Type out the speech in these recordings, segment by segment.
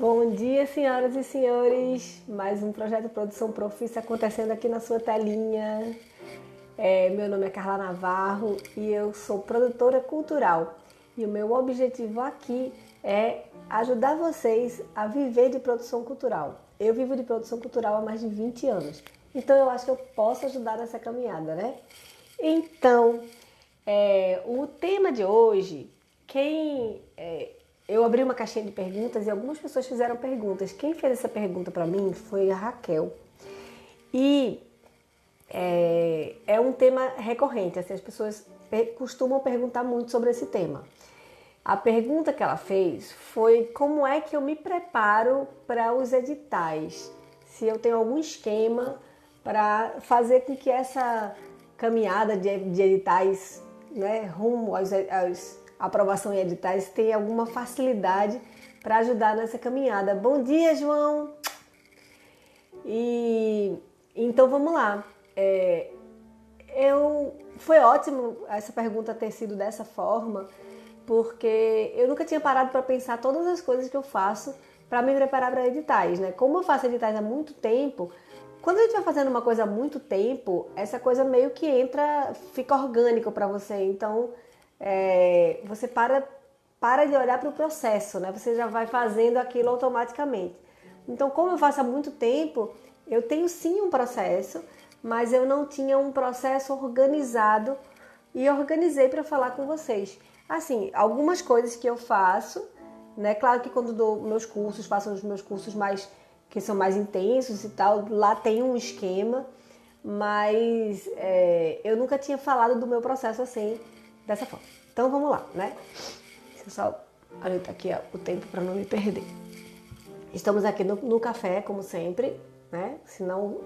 Bom dia, senhoras e senhores. Mais um projeto de produção profissa acontecendo aqui na sua telinha. Meu nome é Carla Navarro e eu sou produtora cultural. E o meu objetivo aqui é ajudar vocês a viver de produção cultural. Eu vivo de produção cultural há mais de 20 anos. Então eu acho que eu posso ajudar nessa caminhada, né? Então, o tema de hoje, eu abri uma caixinha de perguntas e algumas pessoas fizeram perguntas. Quem fez essa pergunta para mim foi a Raquel. E é um tema recorrente, assim, as pessoas costumam perguntar muito sobre esse tema. A pergunta que ela fez foi como é que eu me preparo para os editais, se eu tenho algum esquema para fazer com que essa caminhada de editais, né, rumo às aprovação em editais, tenha alguma facilidade para ajudar nessa caminhada. Bom dia, João! Então vamos lá. Foi ótimo essa pergunta ter sido dessa forma, porque eu nunca tinha parado para pensar todas as coisas que eu faço para me preparar para editais, né? Como eu faço editais há muito tempo, quando a gente vai fazendo uma coisa há muito tempo, essa coisa meio que fica orgânico para você. Então, você para de olhar para o processo, né? Você já vai fazendo aquilo automaticamente. Então, como eu faço há muito tempo, eu tenho sim um processo, mas eu não tinha um processo organizado e organizei para falar com vocês. Assim, algumas coisas que eu faço, né? Claro que quando dou meus cursos, faço os meus cursos que são mais intensos e tal, lá tem um esquema, mas eu nunca tinha falado do meu processo assim, dessa forma. Então vamos lá, né? Deixa eu só ajeitar aqui o tempo para não me perder. Estamos aqui no café, como sempre, né? Senão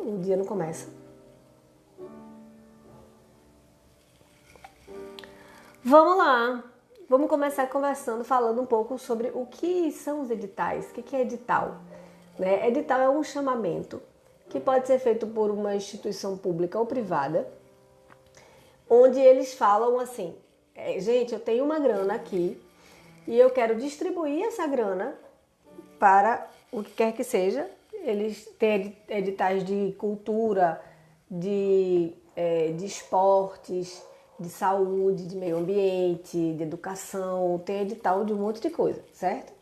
o dia não começa. Vamos lá! Vamos começar conversando, falando um pouco sobre o que são os editais, o que é edital. Né? Edital é um chamamento que pode ser feito por uma instituição pública ou privada, onde eles falam assim, gente, eu tenho uma grana aqui e eu quero distribuir essa grana para o que quer que seja. Eles têm editais de cultura, de esportes, de saúde, de meio ambiente, de educação, tem edital de um monte de coisa, certo?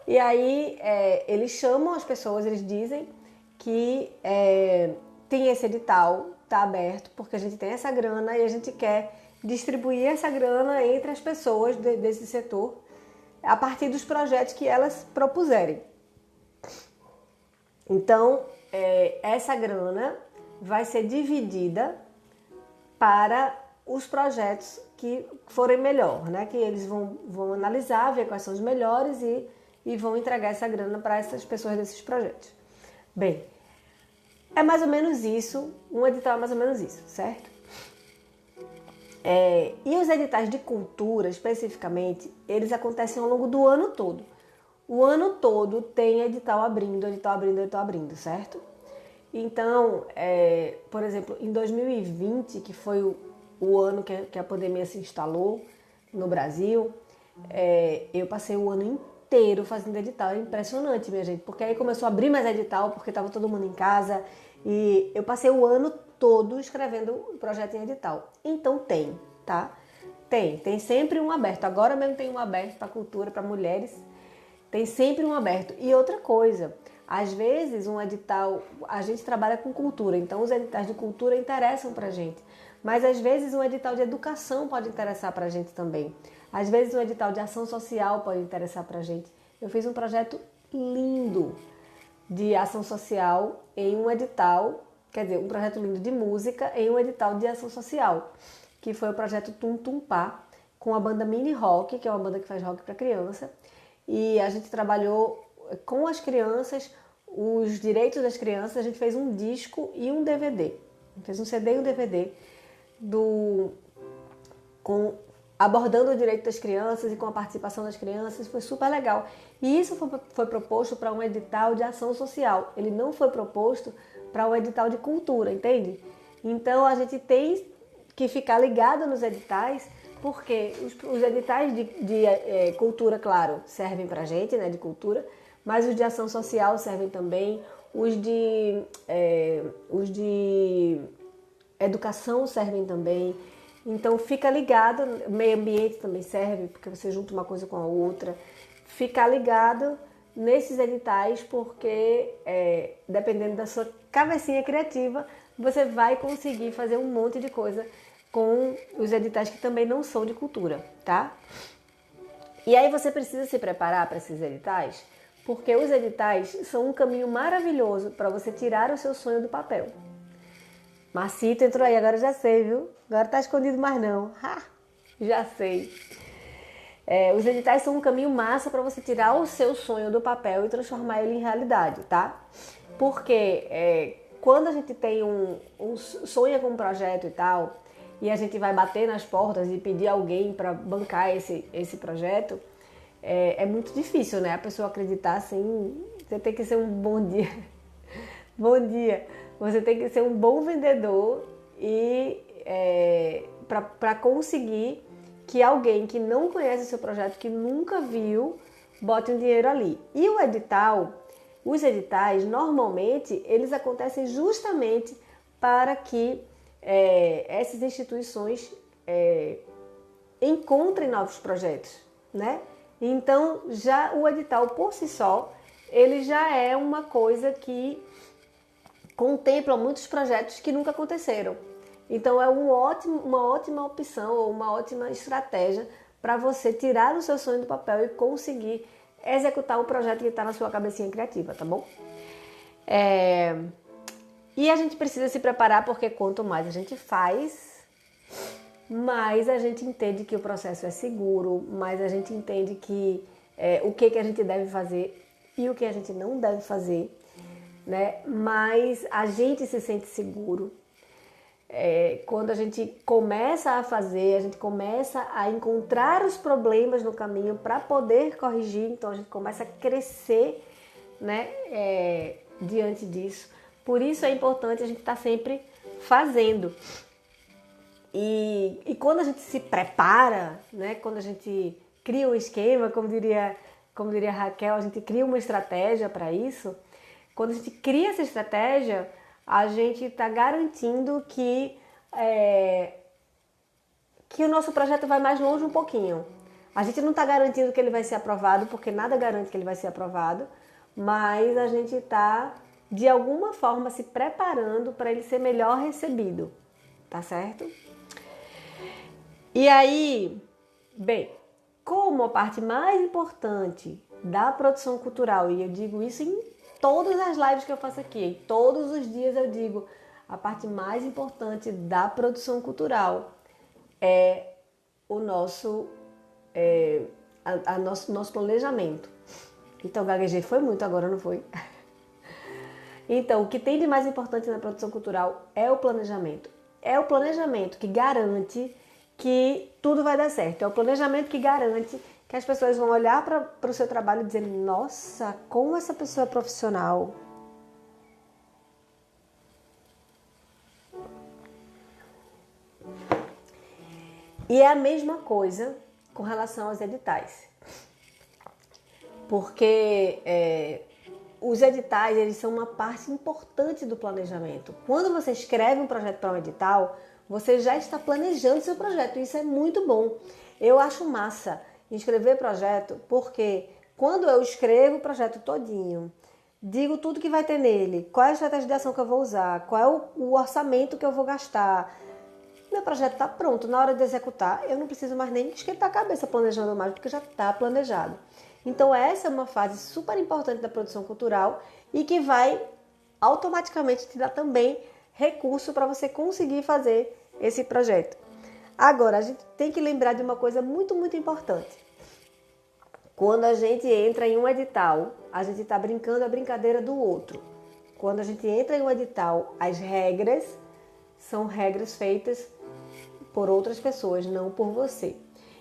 E aí eles chamam as pessoas, eles dizem que tem esse edital, está aberto, porque a gente tem essa grana e a gente quer distribuir essa grana entre as pessoas desse setor a partir dos projetos que elas propuserem. Então, essa grana vai ser dividida para os projetos que forem melhor, né? Que eles vão analisar, ver quais são os melhores e vão entregar essa grana para essas pessoas desses projetos. Bem, é mais ou menos isso, um edital é mais ou menos isso, certo? E os editais de cultura, especificamente, eles acontecem ao longo do ano todo. O ano todo tem edital abrindo, certo? Então, por exemplo, em 2020, que foi o ano que a pandemia se instalou no Brasil, eu passei o ano inteiro fazendo edital. É impressionante, minha gente, porque aí começou a abrir mais edital, porque estava todo mundo em casa, e eu passei o ano todo escrevendo o projeto em edital. Então tá? Tem sempre um aberto. Agora mesmo tem um aberto para cultura, para mulheres, tem sempre um aberto. E outra coisa, às vezes um edital, a gente trabalha com cultura, então os editais de cultura interessam pra gente. Mas às vezes um edital de educação pode interessar pra gente também. Às vezes um edital de ação social pode interessar pra gente. Eu fiz um projeto lindo de ação social em um edital, quer dizer, um projeto lindo de música em um edital de ação social, que foi o projeto Tum Tum Pá, com a banda Mini Rock, que é uma banda que faz rock para criança. E a gente trabalhou com as crianças, os direitos das crianças, a gente fez um disco e um DVD. A gente fez um CD e um DVD abordando o direito das crianças e com a participação das crianças, foi super legal. E isso foi proposto para um edital de ação social, ele não foi proposto para um edital de cultura, entende? Então a gente tem que ficar ligado nos editais, porque os editais de cultura, claro, servem para a gente, né, de cultura, mas os de ação social servem também, os de educação servem também. Então fica ligado, meio ambiente também serve, porque você junta uma coisa com a outra. Fica ligado nesses editais, porque dependendo da sua cabecinha criativa, você vai conseguir fazer um monte de coisa com os editais que também não são de cultura, tá? E aí você precisa se preparar para esses editais, porque os editais são um caminho maravilhoso para você tirar o seu sonho do papel. Marcito entrou aí, agora eu já sei, viu? Agora tá escondido mais não. Ha, já sei. Os editais são um caminho massa para você tirar o seu sonho do papel e transformar ele em realidade, tá? Porque quando a gente tem sonha com um projeto e tal, e a gente vai bater nas portas e pedir alguém para bancar esse projeto, é muito difícil, né? A pessoa acreditar assim, você tem que ser um bom dia. Bom dia. Você tem que ser um bom vendedor e para conseguir que alguém que não conhece o seu projeto, que nunca viu, bote um dinheiro ali. E os editais, normalmente, eles acontecem justamente para que essas instituições encontrem novos projetos, né? Então, já o edital por si só, ele já é uma coisa que contempla muitos projetos que nunca aconteceram. Então é uma ótima opção ou uma ótima estratégia para você tirar o seu sonho do papel e conseguir executar o projeto que está na sua cabecinha criativa, tá bom? E a gente precisa se preparar porque quanto mais a gente faz, mais a gente entende que o processo é seguro, mais a gente entende que o que a gente deve fazer e o que a gente não deve fazer, né? Mas a gente se sente seguro. Quando a gente começa a fazer, a gente começa a encontrar os problemas no caminho para poder corrigir, então a gente começa a crescer, né, diante disso. Por isso é importante a gente estar sempre fazendo. E quando a gente se prepara, né, quando a gente cria um esquema, como diria Raquel, a gente cria uma estratégia para isso. Quando a gente cria essa estratégia, a gente está garantindo que o nosso projeto vai mais longe um pouquinho. A gente não está garantindo que ele vai ser aprovado, porque nada garante que ele vai ser aprovado, mas a gente está, de alguma forma, se preparando para ele ser melhor recebido, tá certo? E aí, bem, como a parte mais importante da produção cultural, e eu digo isso em todas as lives que eu faço aqui, todos os dias eu digo, a parte mais importante da produção cultural é o nosso planejamento. Então, gaguejei foi muito agora, não foi? Então, o que tem de mais importante na produção cultural é o planejamento. É o planejamento que garante que tudo vai dar certo. É o planejamento que garante que as pessoas vão olhar para o seu trabalho e dizer: nossa, como essa pessoa é profissional. E é a mesma coisa com relação aos editais. Porque os editais, eles são uma parte importante do planejamento. Quando você escreve um projeto para um edital, você já está planejando seu projeto. Isso é muito bom. Eu acho massa escrever projeto, porque quando eu escrevo o projeto todinho, digo tudo que vai ter nele, qual é a estratégia de ação que eu vou usar, qual é o orçamento que eu vou gastar, meu projeto está pronto. Na hora de executar, eu não preciso mais nem esquentar a cabeça planejando mais, porque já está planejado. Então essa é uma fase super importante da produção cultural e que vai automaticamente te dar também recurso para você conseguir fazer esse projeto. Agora, a gente tem que lembrar de uma coisa muito, muito importante. Quando a gente entra em um edital, a gente está brincando a brincadeira do outro. Quando a gente entra em um edital, as regras são regras feitas por outras pessoas, não por você.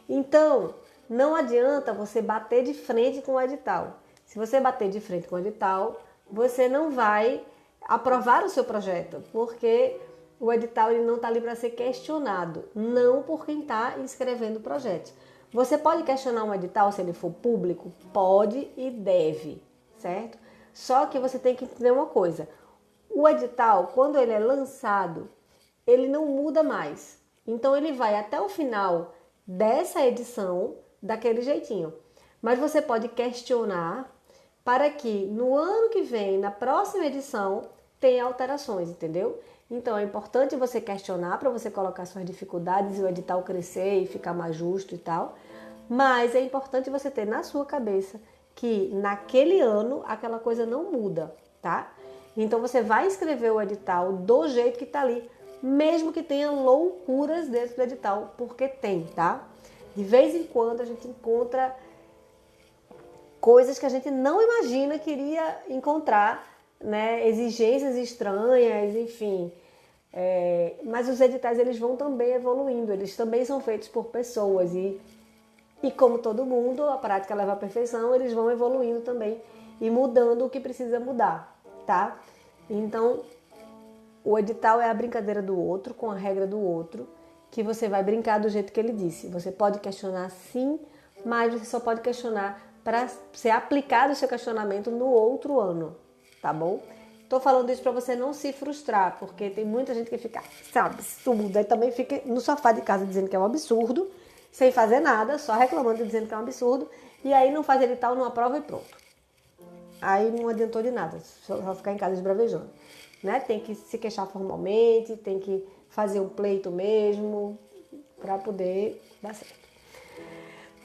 Então, não adianta você bater de frente com o edital. Se você bater de frente com o edital, você não vai aprovar o seu projeto, porque o edital ele não está ali para ser questionado, não por quem está inscrevendo o projeto. Você pode questionar um edital se ele for público? Pode e deve, certo? Só que você tem que entender uma coisa. O edital, quando ele é lançado, ele não muda mais. Então ele vai até o final dessa edição daquele jeitinho. Mas você pode questionar para que no ano que vem, na próxima edição, tenha alterações, entendeu? Então é importante você questionar para você colocar suas dificuldades e o edital crescer e ficar mais justo e tal. Mas é importante você ter na sua cabeça que naquele ano aquela coisa não muda, tá? Então você vai escrever o edital do jeito que está ali, mesmo que tenha loucuras dentro do edital, porque tem, tá? De vez em quando a gente encontra coisas que a gente não imagina que iria encontrar, né? Exigências estranhas, enfim. Mas os editais eles vão também evoluindo, eles também são feitos por pessoas e como todo mundo, a prática leva à perfeição, eles vão evoluindo também e mudando o que precisa mudar, tá? Então, o edital é a brincadeira do outro, com a regra do outro, que você vai brincar do jeito que ele disse. Você pode questionar sim, mas você só pode questionar para ser aplicado o seu questionamento no outro ano, tá bom? Tô falando isso para você não se frustrar, porque tem muita gente que fica, sabe, absurdo, aí também fica no sofá de casa dizendo que é um absurdo, sem fazer nada, só reclamando e dizendo que é um absurdo, e aí não faz edital numa prova e pronto. Aí não adiantou de nada, só ficar em casa esbravejando. Né? Tem que se queixar formalmente, tem que fazer um pleito mesmo, para poder dar certo.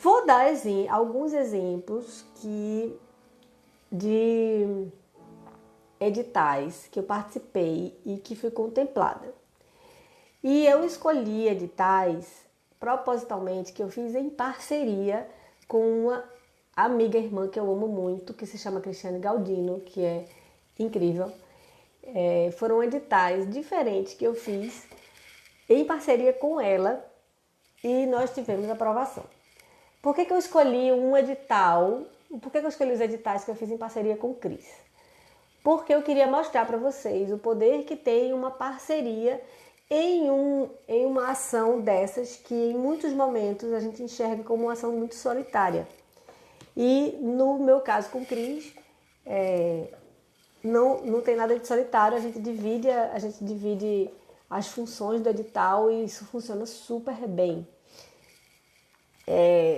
Vou dar alguns exemplos de editais que eu participei e que fui contemplada. E eu escolhi editais propositalmente que eu fiz em parceria com uma amiga irmã que eu amo muito, que se chama Cristiane Galdino, que é incrível. Foram editais diferentes que eu fiz em parceria com ela e nós tivemos aprovação. Por que eu escolhi um edital? Por que eu escolhi os editais que eu fiz em parceria com o Cris? Porque eu queria mostrar para vocês o poder que tem uma parceria em uma ação dessas que em muitos momentos a gente enxerga como uma ação muito solitária. E no meu caso com o Cris, não tem nada de solitário, a gente divide as funções do edital e isso funciona super bem.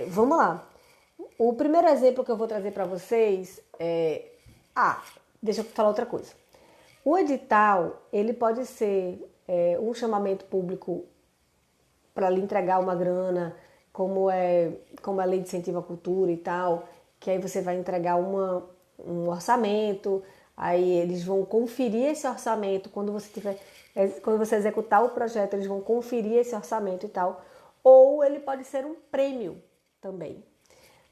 Vamos lá. O primeiro exemplo que eu vou trazer para vocês deixa eu falar outra coisa. O edital, ele pode ser um chamamento público para lhe entregar uma grana, como a lei de incentivo à cultura e tal, que aí você vai entregar um orçamento, aí eles vão conferir esse orçamento, quando você executar o projeto, eles vão conferir esse orçamento e tal, ou ele pode ser um prêmio também,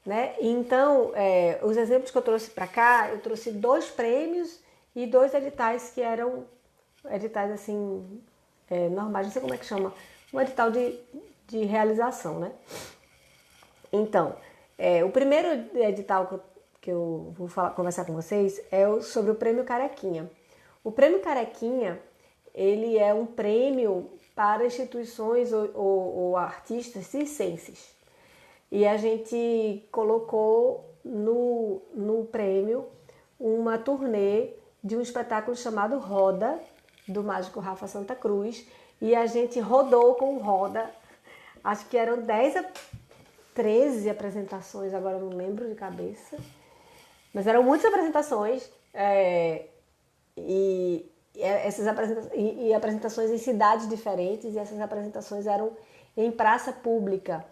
né? Então, os exemplos que eu trouxe para cá, eu trouxe 2 prêmios e 2 editais que eram editais assim, normais, não sei como é que chama, um edital de realização, né? Então, o primeiro edital que eu vou conversar com vocês é sobre o Prêmio Carequinha. O Prêmio Carequinha, ele é um prêmio para instituições ou artistas circenses. E a gente colocou no prêmio uma turnê de um espetáculo chamado Roda, do mágico Rafa Santa Cruz. E a gente rodou com o Roda, acho que eram 10 a 13 apresentações, agora eu não lembro de cabeça. Mas eram muitas apresentações essas apresentações em cidades diferentes, e essas apresentações eram em praça pública.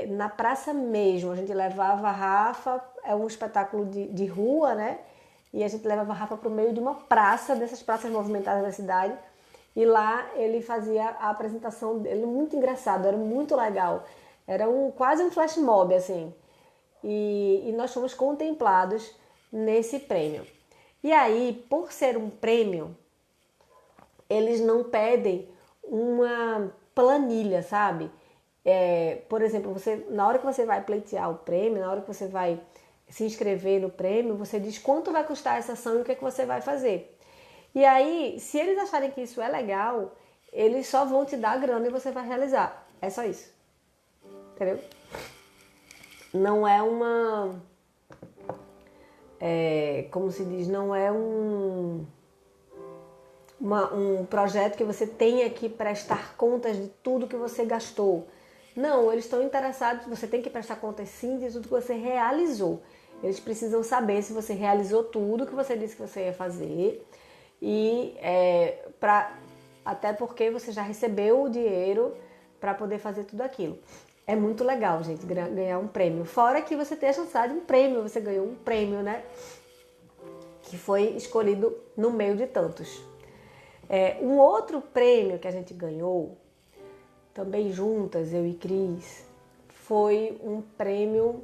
Na praça mesmo, a gente levava a Rafa, é um espetáculo de rua, né? E a gente levava a Rafa para o meio de uma praça, dessas praças movimentadas da cidade, e lá ele fazia a apresentação dele, muito engraçado, era muito legal. Era quase um flash mob, assim. E nós fomos contemplados nesse prêmio. E aí, por ser um prêmio, eles não pedem uma planilha, sabe? Por exemplo, na hora que você vai pleitear o prêmio, na hora que você vai se inscrever no prêmio, você diz quanto vai custar essa ação e o que você vai fazer. E aí, se eles acharem que isso é legal, eles só vão te dar a grana e você vai realizar. É só isso. Entendeu? Não é como se diz, não é um projeto que você tenha que prestar contas de tudo que você gastou. Não, eles estão interessados, você tem que prestar contas sim de tudo que você realizou. Eles precisam saber se você realizou tudo que você disse que você ia fazer e até porque você já recebeu o dinheiro para poder fazer tudo aquilo. É muito legal, gente, ganhar um prêmio. Fora que você tem a chance de um prêmio, você ganhou um prêmio, né? Que foi escolhido no meio de tantos. Um outro prêmio que a gente ganhou, também juntas, eu e Cris, foi um prêmio...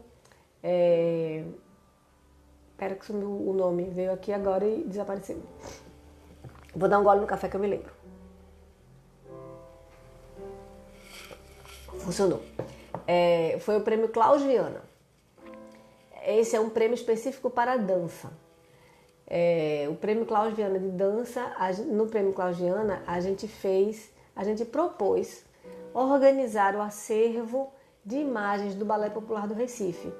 Espera que sumiu o nome, veio aqui agora e desapareceu. Vou dar um gole no café que eu me lembro. Funcionou. Foi o prêmio Klaus Viana. Esse é um prêmio específico para a dança. O prêmio Klaus Viana de dança, no prêmio Klaus Viana, a gente propôs organizar o acervo de imagens do Balé Popular do Recife.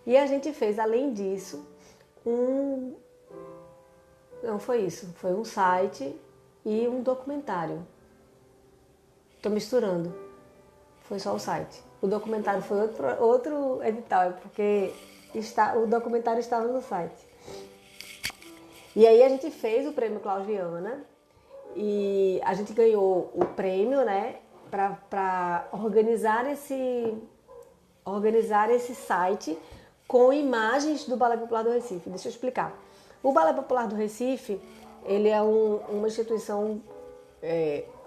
E a gente fez, além disso, não foi isso, foi um site e um documentário. Estou misturando, foi só o site. O documentário foi outro edital, porque o documentário estava no site. E aí a gente fez o prêmio Klaus Viana e a gente ganhou o prêmio, né, para organizar esse site com imagens do Balé Popular do Recife. Deixa eu explicar. O Balé Popular do Recife, ele é uma instituição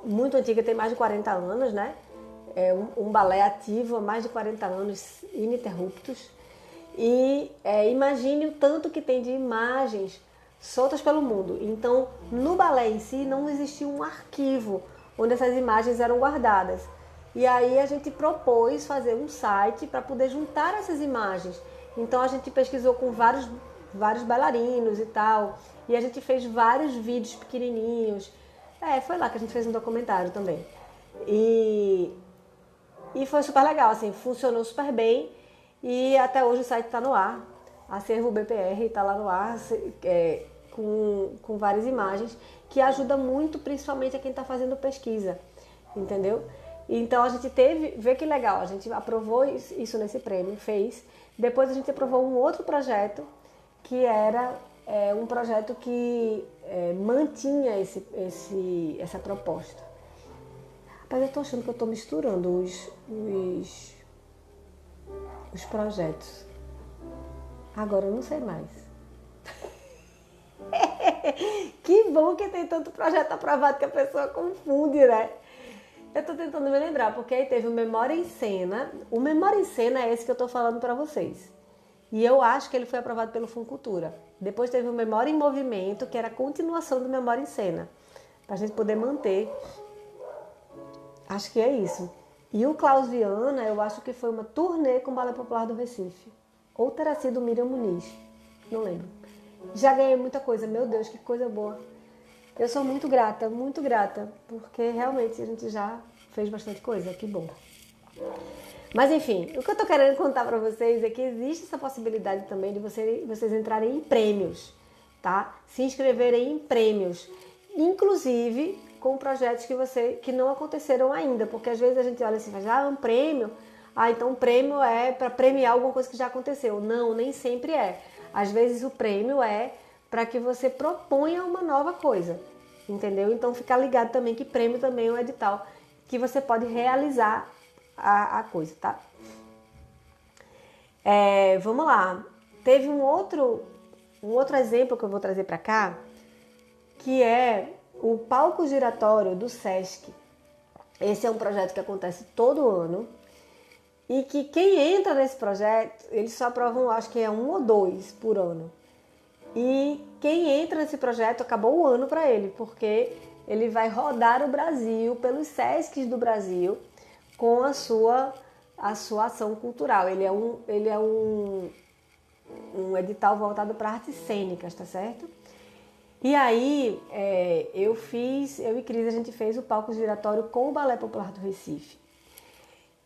muito antiga, tem mais de 40 anos, né? É um balé ativo há mais de 40 anos, ininterruptos. E imagine o tanto que tem de imagens soltas pelo mundo. Então, no balé em si, não existia um arquivo onde essas imagens eram guardadas. E aí a gente propôs fazer um site para poder juntar essas imagens. Então a gente pesquisou com vários bailarinos e tal. E a gente fez vários vídeos pequenininhos. Foi lá que a gente fez um documentário também. E foi super legal, assim, funcionou super bem. E até hoje o site está no ar. Acervo BPR está lá no ar, com várias imagens, que ajuda muito, principalmente a quem está fazendo pesquisa, entendeu? Então a gente vê que legal, a gente aprovou isso nesse prêmio, fez. Depois a gente aprovou um outro projeto, que era um projeto que mantinha essa proposta. Rapaz, eu tô achando que eu tô misturando os projetos. Agora eu não sei mais. Que bom que tem tanto projeto aprovado que a pessoa confunde, né? Eu tô tentando me lembrar, porque aí teve o Memória em Cena. O Memória em Cena é esse que eu tô falando pra vocês. E eu acho que ele foi aprovado pelo Funcultura. Depois teve o Memória em Movimento, que era a continuação do Memória em Cena. Pra gente poder manter. Acho que é isso. E o Klaus Viana, eu acho que foi uma turnê com o Balé Popular do Recife. Ou terá sido Miriam Muniz. Não lembro. Já ganhei muita coisa. Meu Deus, que coisa boa. Eu sou muito grata, porque realmente a gente já fez bastante coisa, que bom. Mas enfim, o que eu tô querendo contar pra vocês é que existe essa possibilidade também de vocês entrarem em prêmios, tá? Se inscreverem em prêmios, inclusive com projetos que não aconteceram ainda, porque às vezes a gente olha assim, faz, um prêmio, então o prêmio é para premiar alguma coisa que já aconteceu. Não, nem sempre é. Às vezes o prêmio é para que você proponha uma nova coisa, entendeu? Então fica ligado também que prêmio também é um edital que você pode realizar a coisa, tá? Vamos lá. Teve um outro exemplo que eu vou trazer para cá, que é o palco giratório do Sesc. Esse é um projeto que acontece todo ano e que quem entra nesse projeto, eles só aprovam, acho que é 1 ou 2 por ano. E quem entra nesse projeto, acabou o ano para ele, porque ele vai rodar o Brasil, pelos Sescs do Brasil, com a sua ação cultural. Ele é um edital voltado para artes cênicas, tá certo? E aí, eu e Cris, a gente fez o palco giratório com o Balé Popular do Recife.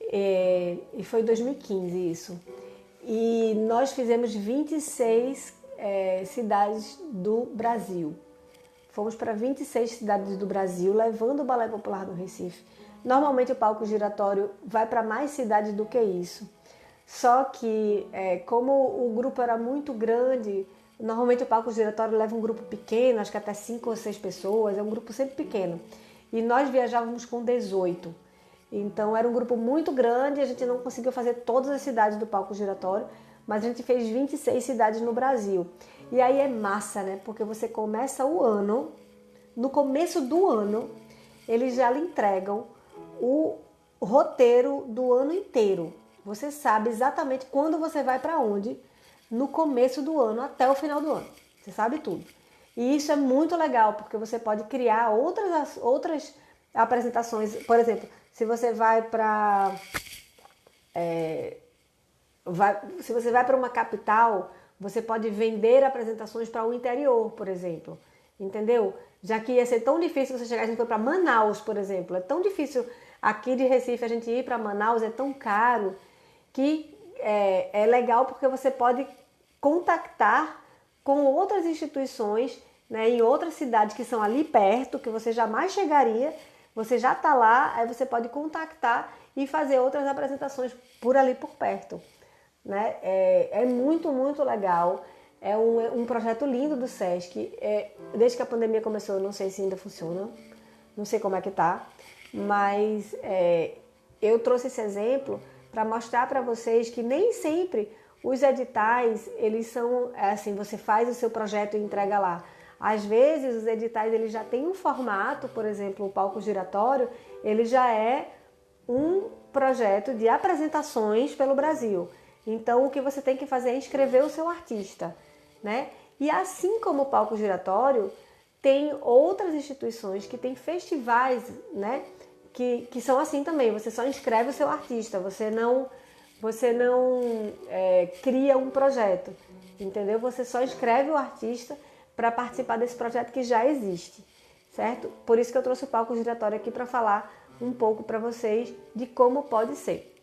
E foi em 2015 isso. E nós fizemos 26 cidades do Brasil. Fomos para 26 cidades do Brasil, levando o Balé Popular do Recife. Normalmente o palco giratório vai para mais cidades do que isso. Só que, como o grupo era muito grande, normalmente o palco giratório leva um grupo pequeno, acho que até 5 ou 6 pessoas, é um grupo sempre pequeno. E nós viajávamos com 18. Então era um grupo muito grande, a gente não conseguiu fazer todas as cidades do palco giratório, mas a gente fez 26 cidades no Brasil. E aí é massa, né? Porque você começa o ano, no começo do ano, eles já lhe entregam o roteiro do ano inteiro. Você sabe exatamente quando você vai para onde, no começo do ano até o final do ano. Você sabe tudo. E isso é muito legal, porque você pode criar outras apresentações. Por exemplo, se você vai para se você vai para uma capital, você pode vender apresentações para o interior, por exemplo. Entendeu? Já que ia ser tão difícil você chegar, a gente foi para Manaus, por exemplo. É tão difícil aqui de Recife a gente ir para Manaus, é tão caro que é legal porque você pode contactar com outras instituições, né, em outras cidades que são ali perto, que você jamais chegaria, você já está lá, aí você pode contactar e fazer outras apresentações por ali por perto. Né? É muito, muito legal. É um projeto lindo do Sesc. Desde que a pandemia começou, eu não sei se ainda funciona, não sei como é que tá, mas eu trouxe esse exemplo para mostrar para vocês que nem sempre os editais, eles são assim, você faz o seu projeto e entrega lá. Às vezes os editais eles já têm um formato, por exemplo, o palco giratório, ele já é um projeto de apresentações pelo Brasil. Então o que você tem que fazer é inscrever o seu artista, né? E assim como o palco giratório, tem outras instituições que têm festivais, né? Que são assim também, você só inscreve o seu artista, você não cria um projeto, entendeu? Você só inscreve o artista para participar desse projeto que já existe, certo? Por isso que eu trouxe o palco giratório aqui para falar um pouco para vocês de como pode ser.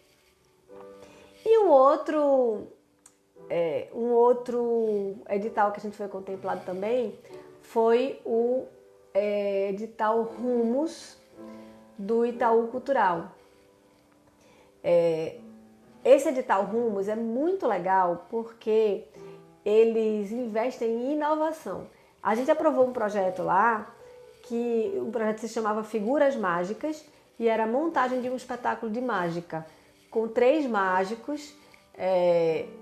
E um outro edital que a gente foi contemplado também foi o edital Rumos do Itaú Cultural. Esse edital Rumos é muito legal porque eles investem em inovação. A gente aprovou um projeto lá, que o projeto se chamava Figuras Mágicas e era a montagem de um espetáculo de mágica, com 3 mágicos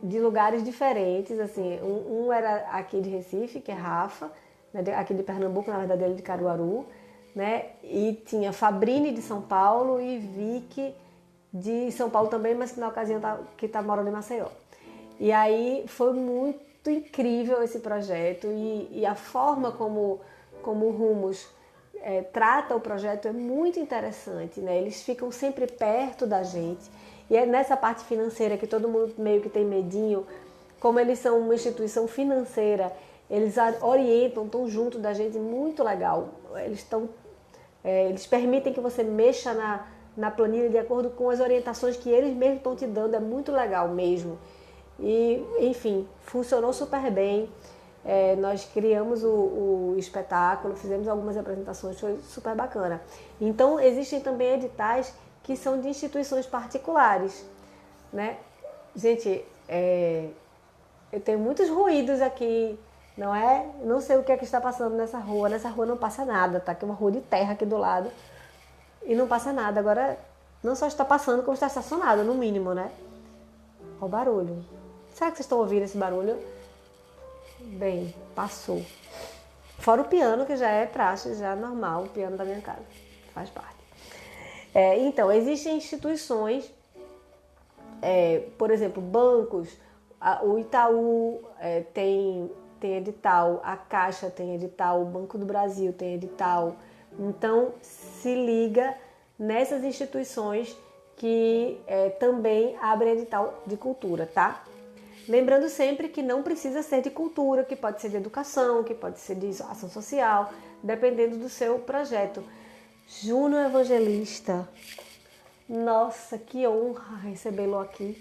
de lugares diferentes. Assim, um era aqui de Recife, que é Rafa, né, aqui de Pernambuco, na verdade ele é de Caruaru, né, e tinha Fabrini de São Paulo e Vicky de São Paulo também, mas que na ocasião que está morando em Maceió. E aí foi muito incrível esse projeto e a forma como o Rumos trata o projeto é muito interessante, né? Eles ficam sempre perto da gente e é nessa parte financeira que todo mundo meio que tem medinho, como eles são uma instituição financeira, eles orientam, estão junto da gente, muito legal. Eles permitem que você mexa na planilha de acordo com as orientações que eles mesmos estão te dando, é muito legal mesmo. E, enfim, funcionou super bem. Nós criamos o espetáculo, fizemos algumas apresentações, foi super bacana. Então, existem também editais que são de instituições particulares, né? Gente, eu tenho muitos ruídos aqui, não é? Não sei o que é que está passando nessa rua não passa nada, tá? Que é uma rua de terra aqui do lado e não passa nada. Agora, não só está passando, como está estacionado, no mínimo, né? Olha o barulho. Será que vocês estão ouvindo esse barulho? Bem, passou. Fora o piano, que já é praxe, já é normal, o piano da minha casa. Faz parte. Então, existem instituições, por exemplo, bancos, o Itaú tem edital, a Caixa tem edital, o Banco do Brasil tem edital. Então, se liga nessas instituições que também abrem edital de cultura, tá? Lembrando sempre que não precisa ser de cultura, que pode ser de educação, que pode ser de ação social, dependendo do seu projeto. Júnior Evangelista, nossa, que honra recebê-lo aqui.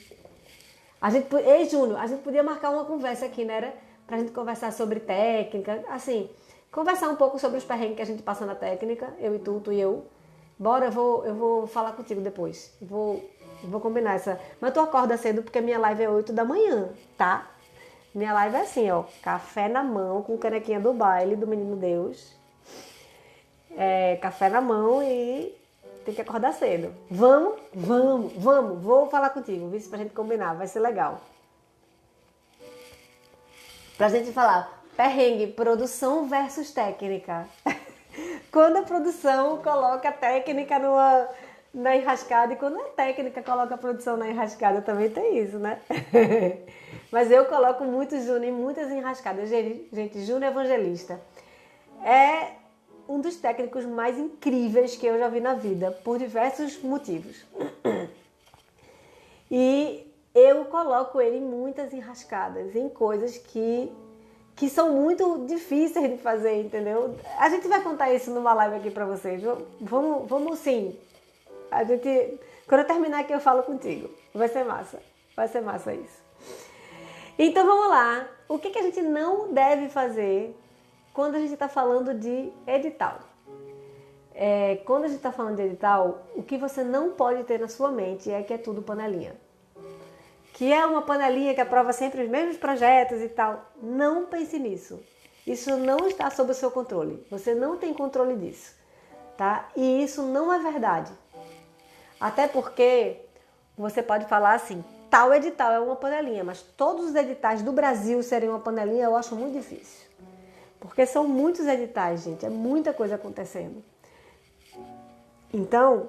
Ei, Júnior, a gente podia marcar uma conversa aqui, né? pra gente conversar sobre técnica, assim, conversar um pouco sobre os perrengues que a gente passa na técnica, eu e tu e eu. Bora, eu vou falar contigo depois. Vou combinar essa. Mas tu acorda cedo porque minha live é 8 da manhã, tá? Minha live é assim, ó, café na mão com canequinha do baile do Menino Deus. Café na mão e tem que acordar cedo. Vamos. Vou falar contigo, viu? Pra gente combinar, vai ser legal. Pra gente falar perrengue, produção versus técnica. Quando a produção coloca a técnica na enrascada e quando a técnica coloca a produção na enrascada, também tem isso, né? Mas eu coloco muito Júnior em muitas enrascadas. Gente, Júnior Evangelista é um dos técnicos mais incríveis que eu já vi na vida, por diversos motivos. E eu coloco ele em muitas enrascadas, em coisas que são muito difíceis de fazer, entendeu? A gente vai contar isso numa live aqui pra vocês. Vamos sim. Quando eu terminar aqui eu falo contigo. Vai ser massa isso. Então vamos lá. O que a gente não deve fazer quando a gente está falando de edital? Quando a gente está falando de edital, o que você não pode ter na sua mente é que é tudo panelinha. Que é uma panelinha que aprova sempre os mesmos projetos e tal. Não pense nisso. Isso não está sob o seu controle. Você não tem controle disso, tá? E isso não é verdade. Até porque você pode falar assim, tal edital é uma panelinha, mas todos os editais do Brasil serem uma panelinha eu acho muito difícil. Porque são muitos editais, gente. É muita coisa acontecendo. Então,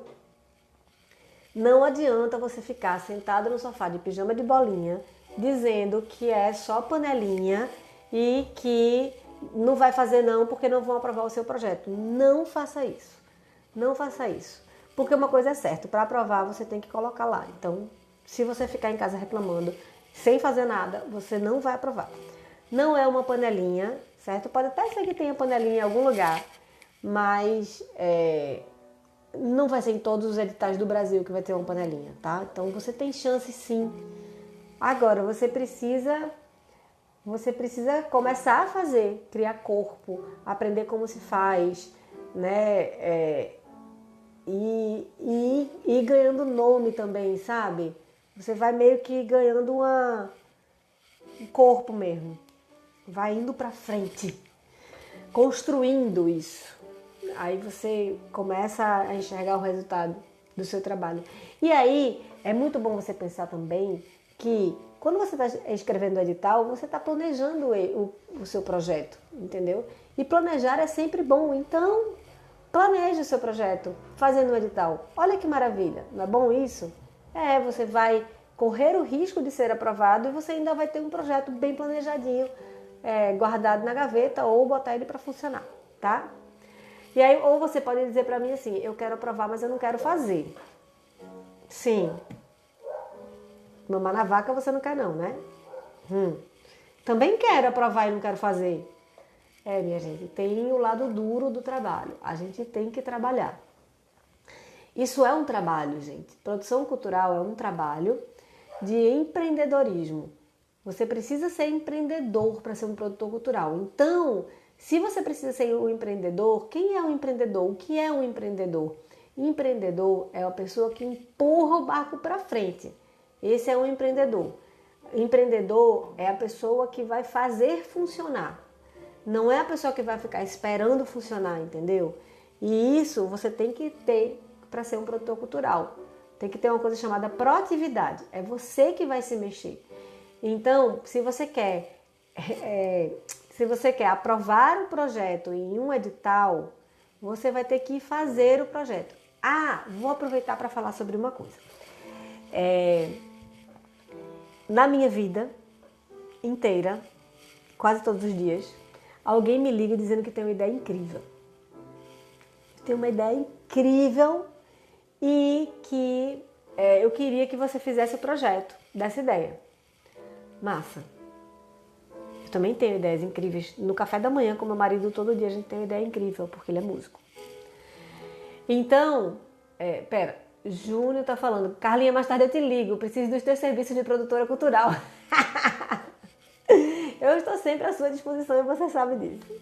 não adianta você ficar sentado no sofá de pijama de bolinha dizendo que é só panelinha e que não vai fazer não porque não vão aprovar o seu projeto. Não faça isso. Não faça isso. Porque uma coisa é certa, para aprovar você tem que colocar lá. Então, se você ficar em casa reclamando, sem fazer nada, você não vai aprovar. Não é uma panelinha, certo? Pode até ser que tenha panelinha em algum lugar, mas não vai ser em todos os editais do Brasil que vai ter uma panelinha, tá? Então você tem chance sim. Agora você precisa começar a fazer, criar corpo, aprender como se faz, né? E ganhando nome também, sabe? Você vai meio que ganhando um corpo mesmo. Vai indo pra frente, construindo isso. Aí você começa a enxergar o resultado do seu trabalho. E aí, é muito bom você pensar também que quando você está escrevendo o edital, você está planejando o seu projeto, entendeu? E planejar é sempre bom. Então, planeje o seu projeto fazendo o edital. Olha que maravilha, não é bom isso? Você vai correr o risco de ser aprovado e você ainda vai ter um projeto bem planejadinho, guardado na gaveta ou botar ele para funcionar, tá? E aí, ou você pode dizer para mim assim, eu quero aprovar, mas eu não quero fazer. Sim. Mamar na vaca você não quer não, né? Também quero aprovar e não quero fazer. Minha gente, tem o lado duro do trabalho. A gente tem que trabalhar. Isso é um trabalho, gente. Produção cultural é um trabalho de empreendedorismo. Você precisa ser empreendedor para ser um produtor cultural. Então, se você precisa ser um empreendedor, quem é um empreendedor? O que é um empreendedor? Empreendedor é uma pessoa que empurra o barco para frente. Esse é um empreendedor. Empreendedor é a pessoa que vai fazer funcionar. Não é a pessoa que vai ficar esperando funcionar, entendeu? E isso você tem que ter para ser um produtor cultural. Tem que ter uma coisa chamada proatividade. É você que vai se mexer. Então, se você quer aprovar o projeto em um edital, você vai ter que fazer o projeto. Vou aproveitar para falar sobre uma coisa. Na minha vida inteira, quase todos os dias, alguém me liga dizendo que tem uma ideia incrível. Tem uma ideia incrível e que eu queria que você fizesse o projeto dessa ideia. Massa. Eu também tenho ideias incríveis. No café da manhã com meu marido, todo dia a gente tem uma ideia incrível, porque ele é músico. Então, Júnior tá falando, Carlinha, mais tarde eu te ligo, preciso dos teus serviços de produtora cultural. Eu estou sempre à sua disposição e você sabe disso.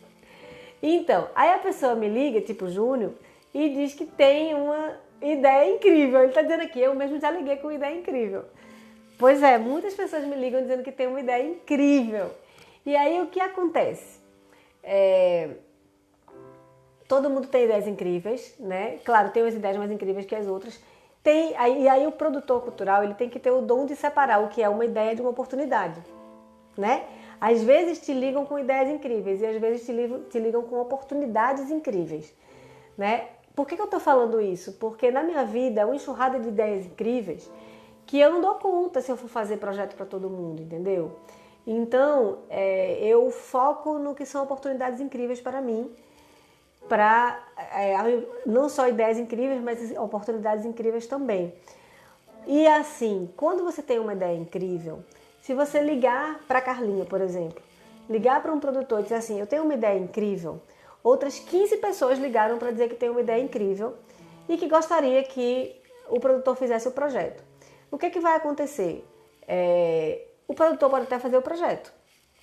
Então, aí a pessoa me liga, tipo Júnior, e diz que tem uma ideia incrível. Ele está dizendo aqui, eu mesmo já liguei com uma ideia incrível. Pois é, muitas pessoas me ligam dizendo que tem uma ideia incrível. E aí o que acontece? Todo mundo tem ideias incríveis, né? Claro, tem umas ideias mais incríveis que as outras. E aí o produtor cultural ele tem que ter o dom de separar o que é uma ideia de uma oportunidade, né? Às vezes te ligam com ideias incríveis e às vezes te ligam com oportunidades incríveis, né? Por que eu estou falando isso? Porque na minha vida é uma enxurrada de ideias incríveis que eu não dou conta se eu for fazer projeto para todo mundo, entendeu? Então, eu foco no que são oportunidades incríveis para mim, para não só ideias incríveis, mas oportunidades incríveis também. E assim, quando você tem uma ideia incrível, se você ligar para a Carlinha, por exemplo, ligar para um produtor e dizer assim, eu tenho uma ideia incrível, outras 15 pessoas ligaram para dizer que tem uma ideia incrível e que gostaria que o produtor fizesse o projeto. O que vai acontecer? O produtor pode até fazer o projeto.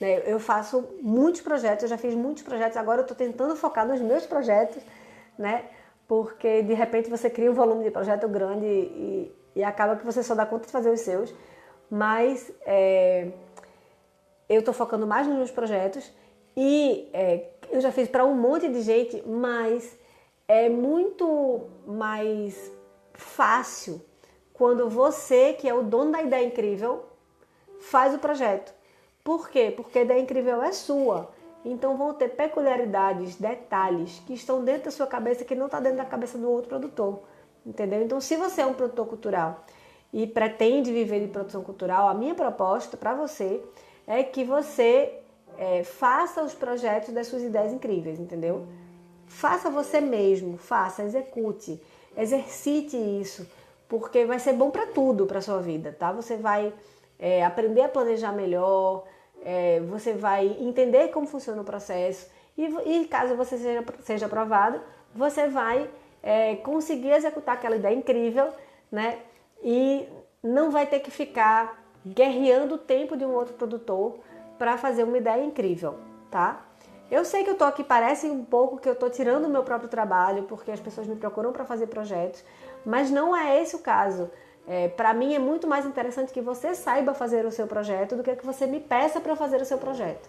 Né? Eu faço muitos projetos, eu já fiz muitos projetos, agora eu estou tentando focar nos meus projetos, né? Porque de repente você cria um volume de projeto grande e acaba que você só dá conta de fazer os seus. Mas eu estou focando mais nos meus projetos e eu já fiz para um monte de gente, mas é muito mais fácil quando você, que é o dono da ideia incrível, faz o projeto. Por quê? Porque a ideia incrível é sua. Então vão ter peculiaridades, detalhes que estão dentro da sua cabeça que não está dentro da cabeça do outro produtor. Entendeu? Então se você é um produtor cultural e pretende viver de produção cultural, a minha proposta para você é que você faça os projetos das suas ideias incríveis, entendeu? Faça você mesmo, execute, exercite isso, porque vai ser bom para tudo, para sua vida, tá? Você vai aprender a planejar melhor, você vai entender como funciona o processo e caso você seja aprovado, você vai conseguir executar aquela ideia incrível, né? E não vai ter que ficar guerreando o tempo de um outro produtor para fazer uma ideia incrível, tá? Eu sei que eu tô aqui, parece um pouco que eu tô tirando o meu próprio trabalho, porque as pessoas me procuram para fazer projetos, mas não é esse o caso. Para mim é muito mais interessante que você saiba fazer o seu projeto do que você me peça para fazer o seu projeto.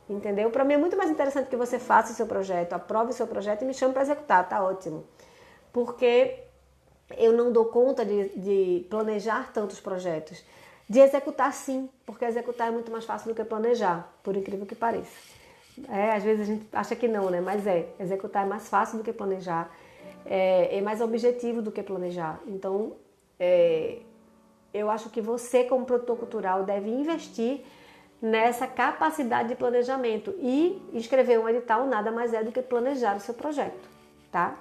Entendeu? Para mim é muito mais interessante que você faça o seu projeto, aprove o seu projeto e me chame para executar, tá ótimo. Porque eu não dou conta de planejar tantos projetos. De executar sim, porque executar é muito mais fácil do que planejar, por incrível que pareça. Às vezes a gente acha que não, né? Mas executar é mais fácil do que planejar, é mais objetivo do que planejar. Então, eu acho que você, como produtor cultural, deve investir nessa capacidade de planejamento. E escrever um edital nada mais é do que planejar o seu projeto, tá?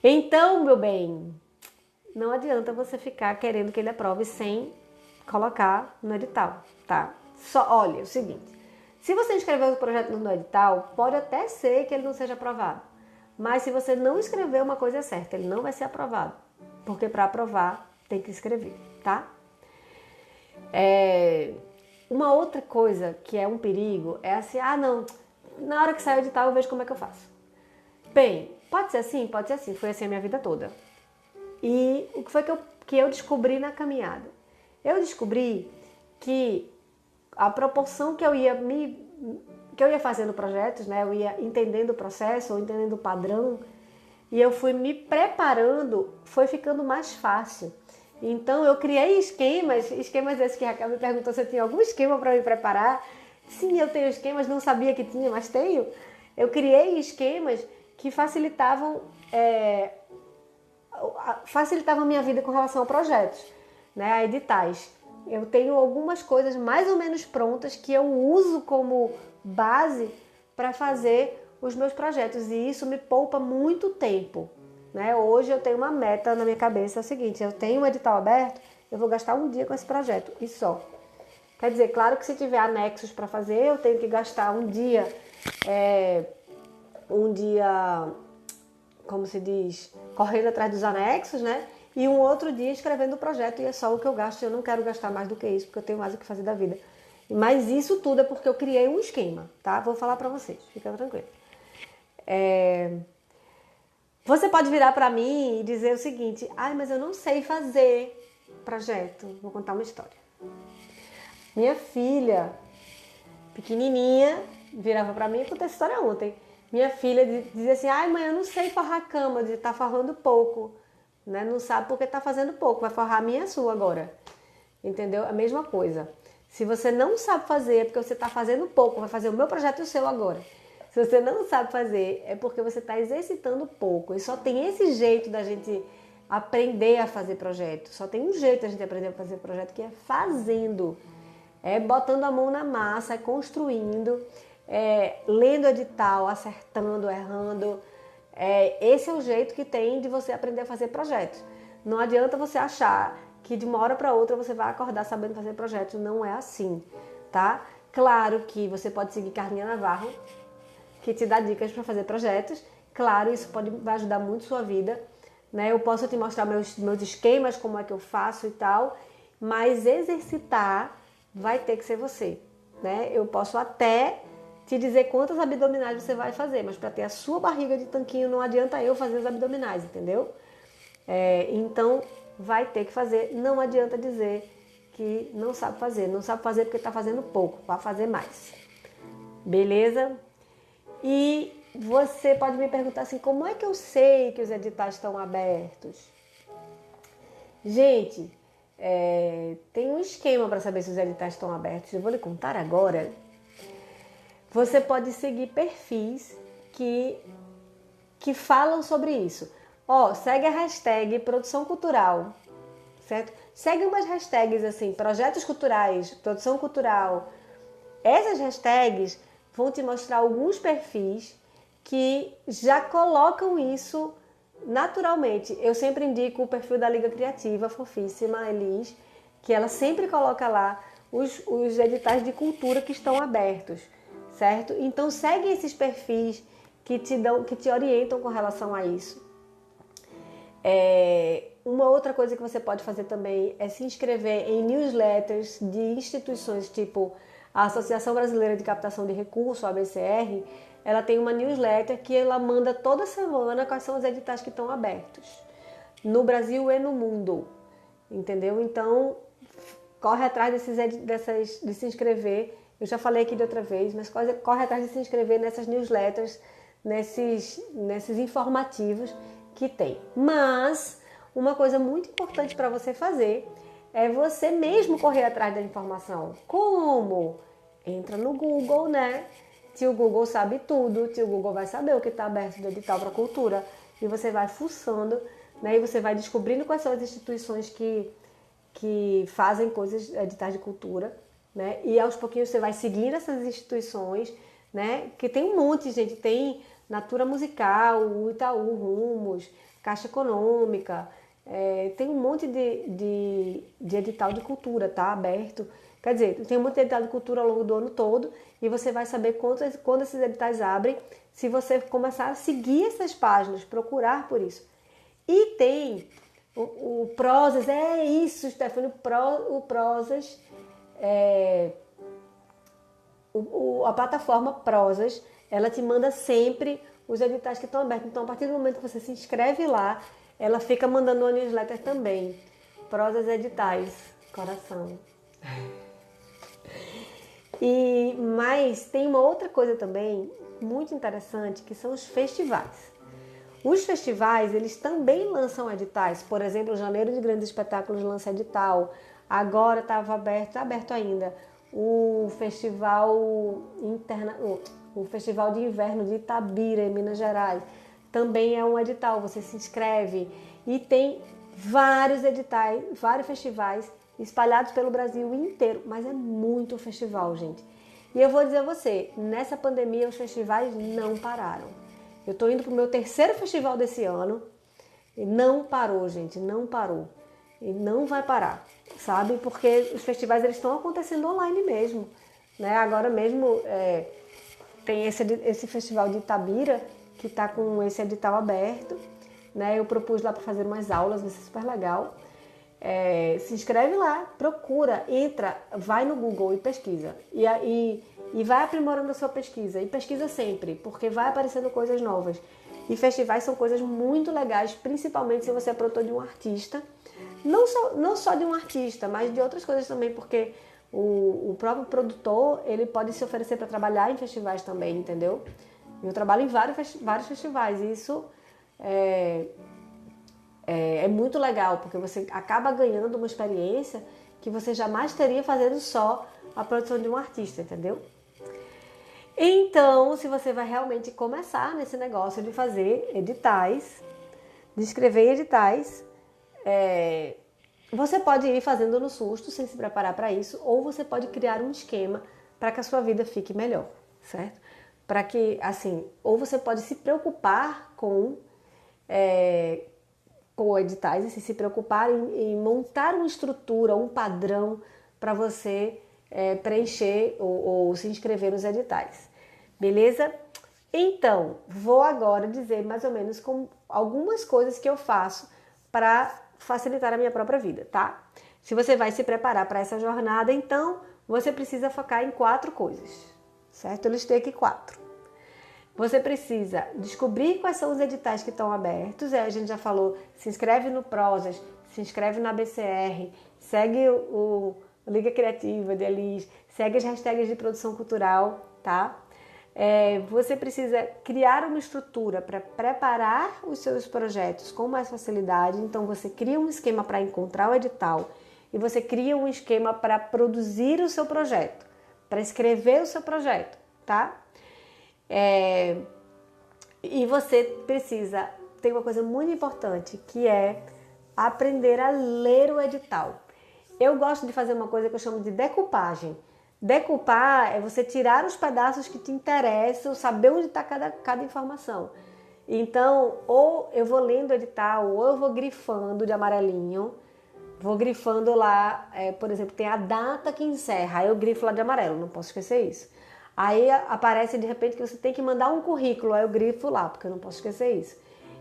Então, meu bem, não adianta você ficar querendo que ele aprove sem colocar no edital, tá? Olha, é o seguinte, se você inscrever o projeto no edital, pode até ser que ele não seja aprovado. Mas se você não escrever, uma coisa é certa, ele não vai ser aprovado. Porque para aprovar, tem que escrever, tá? Uma outra coisa que é um perigo é assim, não, na hora que sair o edital eu vejo como é que eu faço. Bem, pode ser assim, foi assim a minha vida toda. E o que foi que eu descobri na caminhada? Eu descobri que a proporção que eu ia fazendo projetos, né, eu ia entendendo o processo, ou entendendo o padrão, e eu fui me preparando, foi ficando mais fácil. Então eu criei esquemas esses que a Raquel me perguntou se eu tinha algum esquema para me preparar. Sim, eu tenho esquemas, não sabia que tinha, mas tenho. Eu criei esquemas que facilitavam a minha vida com relação a projetos, né, a editais. Eu tenho algumas coisas mais ou menos prontas que eu uso como base para fazer os meus projetos e isso me poupa muito tempo, né? Hoje eu tenho uma meta na minha cabeça, é o seguinte, eu tenho um edital aberto, eu vou gastar um dia com esse projeto e só. Quer dizer, claro que se tiver anexos para fazer, eu tenho que gastar um dia, como se diz, correndo atrás dos anexos, né? E um outro dia escrevendo o projeto, e é só o que eu gasto. Eu não quero gastar mais do que isso, porque eu tenho mais o que fazer da vida. Mas isso tudo é porque eu criei um esquema, tá? Vou falar pra vocês, fica tranquilo. Você pode virar pra mim e dizer o seguinte: ai, mas eu não sei fazer projeto. Vou contar uma história. Minha filha, pequenininha, virava pra mim, eu contei essa história ontem. Minha filha dizia assim: ai, mãe, eu não sei forrar a cama, tá forrando pouco. Né? Não sabe porque tá fazendo pouco, vai forrar a minha e a sua agora. Entendeu? A mesma coisa. Se você não sabe fazer, é porque você está fazendo pouco, vai fazer o meu projeto e o seu agora. Se você não sabe fazer, é porque você está exercitando pouco. E só tem esse jeito da gente aprender a fazer projeto. Só tem um jeito da gente aprender a fazer projeto, que é fazendo. É botando a mão na massa, é construindo, lendo edital, acertando, errando. Esse é o jeito que tem de você aprender a fazer projetos. Não adianta você achar que de uma hora para outra você vai acordar sabendo fazer projetos. Não é assim, tá? Claro que você pode seguir Carlinha Navarro, que te dá dicas para fazer projetos. Claro, isso vai ajudar muito a sua vida. Né? Eu posso te mostrar meus esquemas, como é que eu faço e tal, mas exercitar vai ter que ser você. Né? Eu posso até te dizer quantas abdominais você vai fazer, mas para ter a sua barriga de tanquinho não adianta eu fazer os abdominais, entendeu? Então vai ter que fazer, não adianta dizer que não sabe fazer. Não sabe fazer porque está fazendo pouco, vai fazer mais. Beleza? E você pode me perguntar assim, como é que eu sei que os editais estão abertos? Gente, tem um esquema para saber se os editais estão abertos. Eu vou lhe contar agora. Você pode seguir perfis que falam sobre isso. Segue a hashtag produção cultural, certo? Segue umas hashtags assim, projetos culturais, produção cultural. Essas hashtags vão te mostrar alguns perfis que já colocam isso naturalmente. Eu sempre indico o perfil da Liga Criativa, fofíssima, Elis, que ela sempre coloca lá os editais de cultura que estão abertos, certo? Então segue esses perfis que te orientam com relação a isso. Uma outra coisa que você pode fazer também é se inscrever em newsletters de instituições tipo a Associação Brasileira de Captação de Recursos, a ABCR. Ela tem uma newsletter que ela manda toda semana quais são os editais que estão abertos no Brasil e no mundo, entendeu? Então corre atrás de se inscrever. Eu já falei aqui de outra vez, mas corre atrás de se inscrever nessas newsletters, nesses informativos que tem. Mas uma coisa muito importante para você fazer é você mesmo correr atrás da informação. Como? Entra no Google, né? Tio Google sabe tudo, tio Google vai saber o que está aberto de edital para cultura. E você vai fuçando, né? E você vai descobrindo quais são as instituições que fazem coisas, editais de cultura, né? E aos pouquinhos você vai seguindo essas instituições, né? Que tem um monte, gente. Tem Natura Musical, o Itaú, Rumos, Caixa Econômica, tem um monte de edital de cultura, tá? Aberto. Quer dizer, tem um monte de edital de cultura ao longo do ano todo e você vai saber quando esses editais abrem, se você começar a seguir essas páginas, procurar por isso. E tem o Prozas, isso, Stefano, o Prozas, a plataforma Prozas, ela te manda sempre os editais que estão abertos. Então, a partir do momento que você se inscreve lá, ela fica mandando uma newsletter também. Prozas Editais, coração. Mas tem uma outra coisa também muito interessante, que são os festivais. Os festivais, eles também lançam editais. Por exemplo, Janeiro de Grandes Espetáculos lança edital. Agora está aberto ainda. O Festival de Inverno de Itabira, em Minas Gerais, também é um edital. Você se inscreve e tem vários editais, vários festivais espalhados pelo Brasil inteiro. Mas é muito festival, gente. E eu vou dizer a você, nessa pandemia os festivais não pararam. Eu estou indo para o meu terceiro festival desse ano e não parou, gente, não parou. E não vai parar, sabe? Porque os festivais eles estão acontecendo online mesmo. Né? Agora mesmo tem esse festival de Itabira que está com esse edital aberto. Né? Eu propus lá para fazer umas aulas, vai ser super legal. se inscreve lá, procura, entra, vai no Google e pesquisa. E vai aprimorando a sua pesquisa. E pesquisa sempre, porque vai aparecendo coisas novas. E festivais são coisas muito legais, principalmente se você é produtor de um artista. Não só de um artista, mas de outras coisas também, porque o próprio produtor, ele pode se oferecer para trabalhar em festivais também, entendeu? Eu trabalho em vários festivais e isso é muito legal, porque você acaba ganhando uma experiência que você jamais teria fazendo só a produção de um artista, entendeu? Então, se você vai realmente começar nesse negócio de fazer editais, de escrever editais, você pode ir fazendo no susto, sem se preparar para isso, ou você pode criar um esquema para que a sua vida fique melhor, certo? Para que, assim, ou você pode se preocupar com editais, assim, se preocupar em montar uma estrutura, um padrão para você preencher ou se inscrever nos editais. Beleza? Então, vou agora dizer mais ou menos com algumas coisas que eu faço para facilitar a minha própria vida, tá? Se você vai se preparar para essa jornada, então você precisa focar em 4 coisas, certo? Eu listei aqui 4. Você precisa descobrir quais são os editais que estão abertos. A gente já falou, se inscreve no Prozas, se inscreve na BCR, segue o Liga Criativa de Elis, segue as hashtags de produção cultural, tá? Você precisa criar uma estrutura para preparar os seus projetos com mais facilidade. Então você cria um esquema para encontrar o edital e você cria um esquema para produzir o seu projeto, para escrever o seu projeto, tá? E você precisa, tem uma coisa muito importante, que é aprender a ler o edital. Eu gosto de fazer uma coisa que eu chamo de decupagem. Decupar é você tirar os pedaços que te interessam, saber onde está cada informação. Então, ou eu vou lendo o edital, ou eu vou grifando de amarelinho, vou grifando lá, por exemplo, tem a data que encerra, aí eu grifo lá de amarelo, não posso esquecer isso. Aí aparece de repente que você tem que mandar um currículo, aí eu grifo lá, porque eu não posso esquecer isso.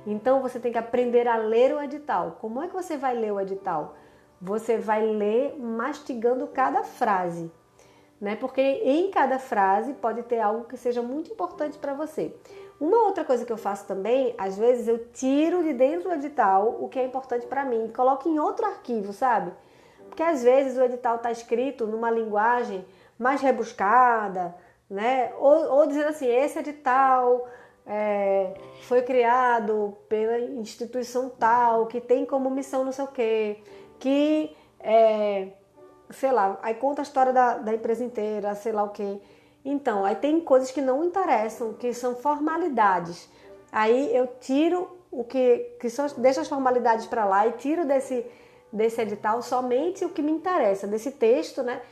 Então você tem que aprender a ler o edital. Como é que você vai ler o edital? Você vai ler mastigando cada frase, né? Porque em cada frase pode ter algo que seja muito importante para você. Uma outra coisa que eu faço também, às vezes eu tiro de dentro do edital o que é importante para mim e coloco em outro arquivo, sabe? Porque às vezes o edital está escrito numa linguagem mais rebuscada, né? Ou dizendo assim, esse edital foi criado pela instituição tal, que tem como missão não sei o quê, que, sei lá, aí conta a história da empresa inteira, sei lá o quê. Então, aí tem coisas que não interessam, que são formalidades. Aí eu tiro deixo as formalidades para lá e tiro desse edital somente o que me interessa, desse texto, né?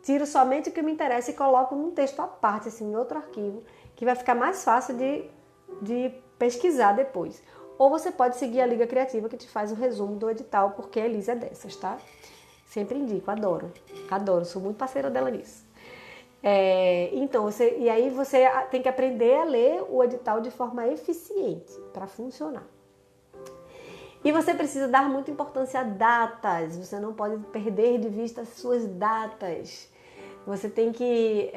Tiro somente o que me interessa e coloco num texto à parte, assim, em outro arquivo, que vai ficar mais fácil de pesquisar depois. Ou você pode seguir a Liga Criativa, que te faz um resumo do edital, porque a Elis é dessas, tá? Sempre indico, adoro, sou muito parceira dela nisso. Então, e aí você tem que aprender a ler o edital de forma eficiente para funcionar. E você precisa dar muita importância a datas, você não pode perder de vista as suas datas. Você tem que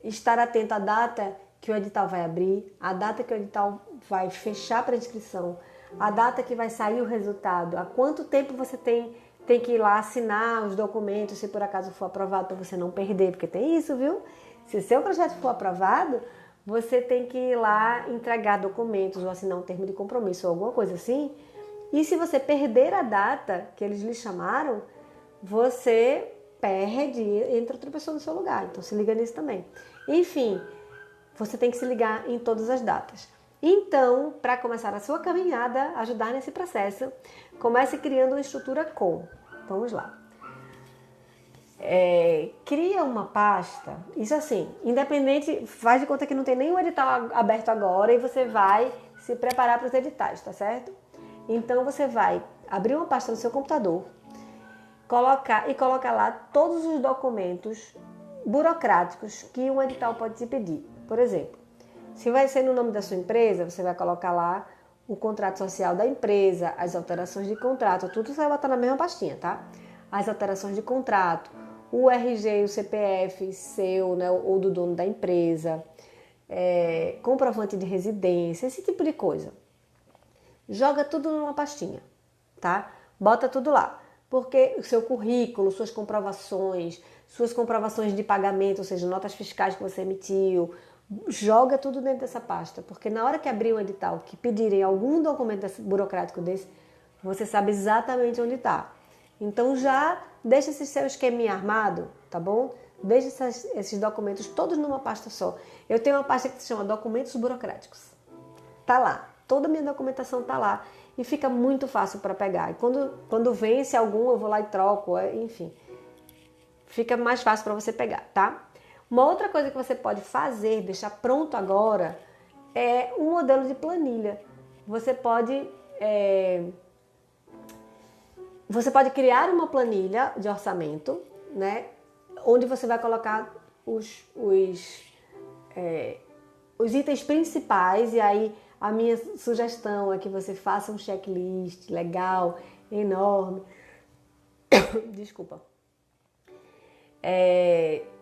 estar atento à data que o edital vai abrir, a data que o edital vai fechar para inscrição, a data que vai sair o resultado, há quanto tempo você tem que ir lá assinar os documentos, se por acaso for aprovado, para você não perder, porque tem isso, viu? Se o seu projeto for aprovado, você tem que ir lá entregar documentos ou assinar um termo de compromisso ou alguma coisa assim. E se você perder a data que eles lhe chamaram, você perde e entra outra pessoa no seu lugar. Então se liga nisso também. Enfim, você tem que se ligar em todas as datas. Então, para começar a sua caminhada, ajudar nesse processo, comece criando uma estrutura com. Vamos lá. Cria uma pasta, isso assim, independente, faz de conta que não tem nenhum edital aberto agora e você vai se preparar para os editais, tá certo? Então você vai abrir uma pasta no seu computador, colocar lá todos os documentos burocráticos que um edital pode te pedir. Por exemplo, se vai ser no nome da sua empresa, você vai colocar lá o contrato social da empresa, as alterações de contrato, tudo você vai botar na mesma pastinha, tá? As alterações de contrato, o RG e o CPF seu, né, ou do dono da empresa, comprovante de residência, esse tipo de coisa. Joga tudo numa pastinha, tá? Bota tudo lá. Porque o seu currículo, suas comprovações de pagamento, ou seja, notas fiscais que você emitiu, joga tudo dentro dessa pasta. Porque na hora que abrir um edital, que pedirem algum documento burocrático desse, você sabe exatamente onde está. Então já deixa esse seu esqueminha armado, tá bom? Deixa esses documentos todos numa pasta só. Eu tenho uma pasta que se chama Documentos Burocráticos. Tá lá. Toda a minha documentação tá lá. E fica muito fácil para pegar. E quando vence algum, eu vou lá e troco, enfim. Fica mais fácil para você pegar, tá? Uma outra coisa que você pode fazer, deixar pronto agora, é um modelo de planilha. Você pode criar uma planilha de orçamento, né? Onde você vai colocar os itens principais, e aí a minha sugestão é que você faça um checklist legal, enorme. Desculpa.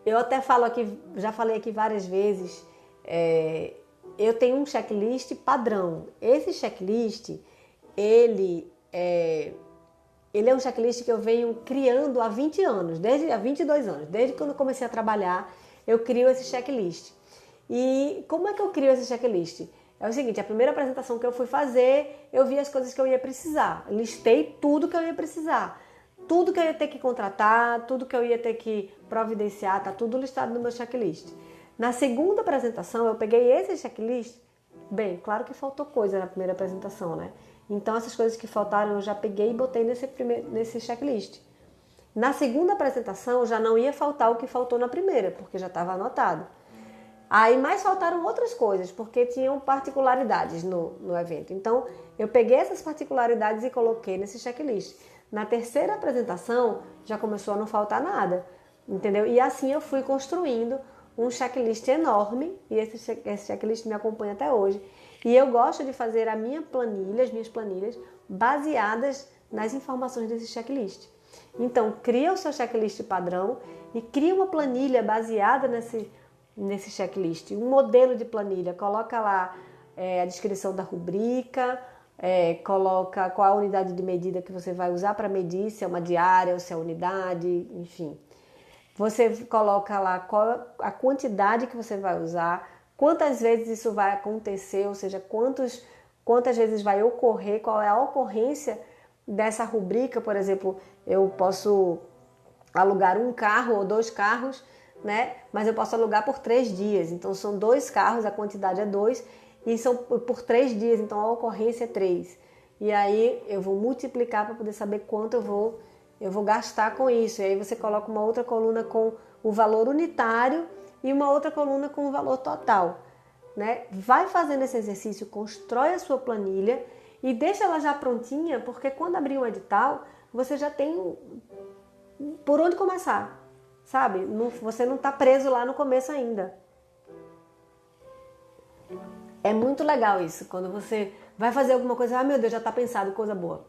Eu até falo aqui, já falei aqui várias vezes, eu tenho um checklist padrão. Esse checklist, ele é um checklist que eu venho criando há 20 anos, há 22 anos. Desde quando eu comecei a trabalhar, eu crio esse checklist. E como é que eu crio esse checklist? É o seguinte, a primeira apresentação que eu fui fazer, eu vi as coisas que eu ia precisar. Listei tudo que eu ia precisar. Tudo que eu ia ter que contratar, tudo que eu ia ter que providenciar, tá tudo listado no meu checklist. Na segunda apresentação, eu peguei esse checklist. Bem, claro que faltou coisa na primeira apresentação, né? Então, essas coisas que faltaram, eu já peguei e botei nesse checklist. Na segunda apresentação, já não ia faltar o que faltou na primeira, porque já estava anotado. Aí mais faltaram outras coisas, porque tinham particularidades no evento. Então, eu peguei essas particularidades e coloquei nesse checklist. Na terceira apresentação, já começou a não faltar nada, entendeu? E assim eu fui construindo um checklist enorme, e esse checklist me acompanha até hoje. E eu gosto de fazer as minhas planilhas, baseadas nas informações desse checklist. Então, cria o seu checklist padrão e cria uma planilha baseada nesse checklist. Um modelo de planilha, coloca lá a descrição da rubrica, coloca qual a unidade de medida que você vai usar para medir, se é uma diária ou se é unidade, enfim. Você coloca lá qual a quantidade que você vai usar, quantas vezes isso vai acontecer, ou seja, quantas vezes vai ocorrer, qual é a ocorrência dessa rubrica. Por exemplo, eu posso alugar um carro ou 2 carros, né? Mas eu posso alugar por 3 dias. Então são 2 carros, a quantidade é 2, e são por 3 dias, então a ocorrência é 3. E aí eu vou multiplicar para poder saber quanto eu vou gastar com isso. E aí você coloca uma outra coluna com o valor unitário e uma outra coluna com o valor total, né? Vai fazendo esse exercício, constrói a sua planilha e deixa ela já prontinha, porque quando abrir um edital, você já tem por onde começar, sabe? Você não está preso lá no começo ainda. É muito legal isso, quando você vai fazer alguma coisa, meu Deus, já está pensado, coisa boa.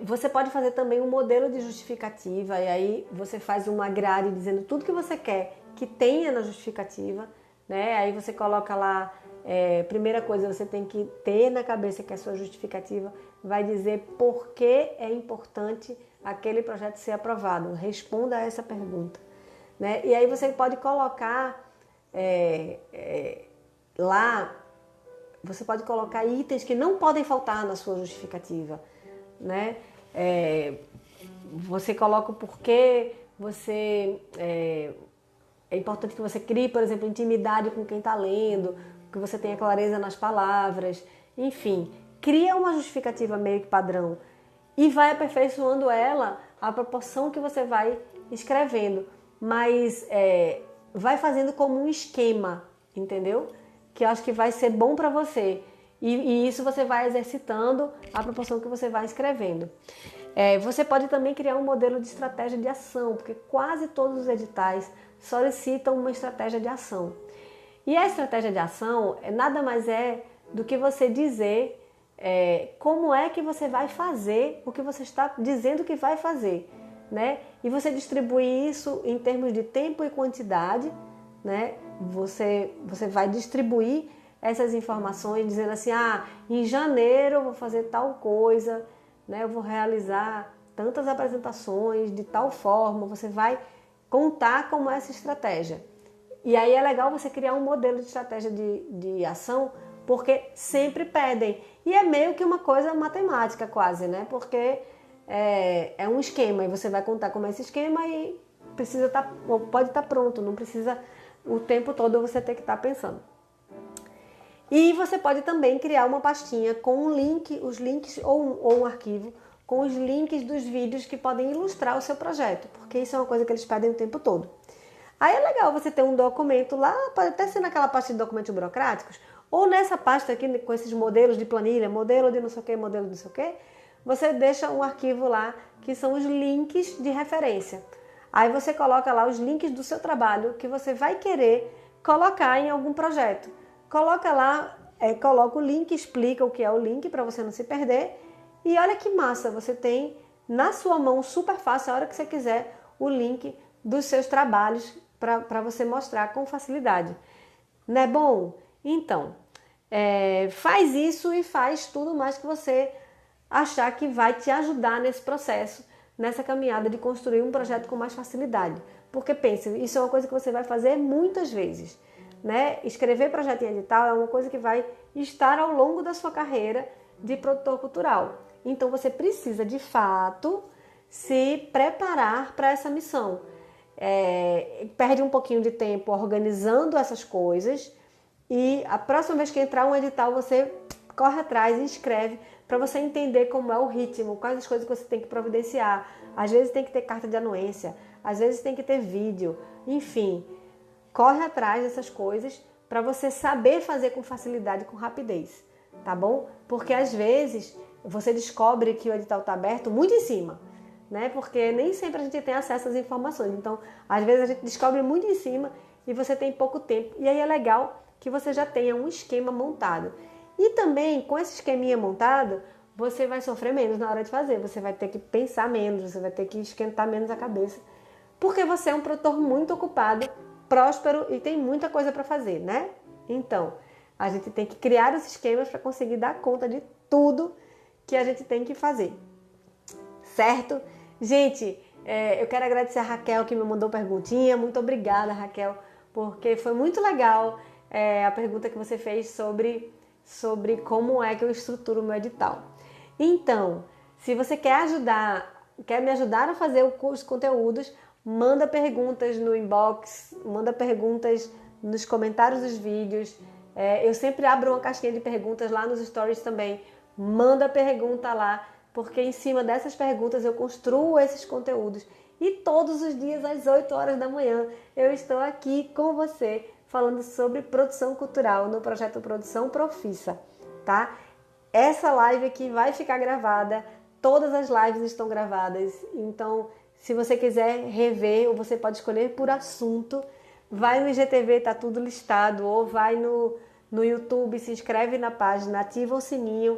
Você pode fazer também um modelo de justificativa, e aí você faz uma grade dizendo tudo que você quer que tenha na justificativa, né? Aí você coloca lá, primeira coisa, você tem que ter na cabeça que a sua justificativa vai dizer por que é importante aquele projeto ser aprovado. Responda a essa pergunta, né? E aí você pode colocar lá, você pode colocar itens que não podem faltar na sua justificativa, né? Você coloca o porquê é importante que você crie, por exemplo, intimidade com quem está lendo, que você tenha clareza nas palavras, enfim, cria uma justificativa meio que padrão e vai aperfeiçoando ela à proporção que você vai escrevendo, mas vai fazendo como um esquema, entendeu? Que eu acho que vai ser bom para você. E isso você vai exercitando à proporção que você vai escrevendo. Você pode também criar um modelo de estratégia de ação, porque quase todos os editais solicitam uma estratégia de ação. E a estratégia de ação nada mais é do que você dizer como é que você vai fazer o que você está dizendo que vai fazer, né? E você distribuir isso em termos de tempo e quantidade, né? Você vai distribuir essas informações dizendo assim, em janeiro eu vou fazer tal coisa, né? Eu vou realizar tantas apresentações de tal forma, você vai contar como é essa estratégia. E aí é legal você criar um modelo de estratégia de ação, porque sempre pedem. E é meio que uma coisa matemática quase, né? Porque é um esquema e você vai contar como é esse esquema e precisa pode estar pronto, não precisa o tempo todo você ter que estar pensando. E você pode também criar uma pastinha com os links ou um arquivo com os links dos vídeos que podem ilustrar o seu projeto, porque isso é uma coisa que eles pedem o tempo todo. Aí é legal você ter um documento lá, pode até ser naquela pasta de documentos burocráticos, ou nessa pasta aqui com esses modelos de planilha, modelo de não sei o que, modelo de não sei o que, você deixa um arquivo lá que são os links de referência. Aí você coloca lá os links do seu trabalho que você vai querer colocar em algum projeto. Coloca lá, coloca o link, explica o que é o link para você não se perder. E olha que massa, você tem na sua mão, super fácil, a hora que você quiser, o link dos seus trabalhos para você mostrar com facilidade. Não é bom? Então, faz isso e faz tudo mais que você achar que vai te ajudar nesse processo, nessa caminhada de construir um projeto com mais facilidade. Porque pense, isso é uma coisa que você vai fazer muitas vezes, né? Escrever projeto em edital é uma coisa que vai estar ao longo da sua carreira de produtor cultural. Então você precisa de fato se preparar para essa missão. Perde um pouquinho de tempo organizando essas coisas e a próxima vez que entrar um edital você corre atrás e escreve para você entender como é o ritmo, quais as coisas que você tem que providenciar. Às vezes tem que ter carta de anuência, às vezes tem que ter vídeo, enfim. Corre atrás dessas coisas para você saber fazer com facilidade, com rapidez, tá bom? Porque às vezes você descobre que o edital está aberto muito em cima, né? Porque nem sempre a gente tem acesso às informações. Então, às vezes a gente descobre muito em cima e você tem pouco tempo. E aí é legal que você já tenha um esquema montado. E também, com esse esqueminha montado, você vai sofrer menos na hora de fazer. Você vai ter que pensar menos, você vai ter que esquentar menos a cabeça. Porque você é um produtor muito ocupado, próspero e tem muita coisa para fazer, né? Então, a gente tem que criar os esquemas para conseguir dar conta de tudo que a gente tem que fazer. Certo? Gente, eu quero agradecer a Raquel que me mandou perguntinha. Muito obrigada, Raquel, porque foi muito legal a pergunta que você fez sobre como é que eu estruturo o meu edital. Então, se você quer me ajudar a fazer os conteúdos, manda perguntas no inbox, manda perguntas nos comentários dos vídeos. Eu sempre abro uma caixinha de perguntas lá nos stories também. Manda pergunta lá, porque em cima dessas perguntas eu construo esses conteúdos. E todos os dias, às 8 horas da manhã, eu estou aqui com você, falando sobre produção cultural no projeto Produção Profissa, tá? Essa live aqui vai ficar gravada, todas as lives estão gravadas, então se você quiser rever, ou você pode escolher por assunto, vai no IGTV, tá tudo listado, ou vai no YouTube, se inscreve na página, ativa o sininho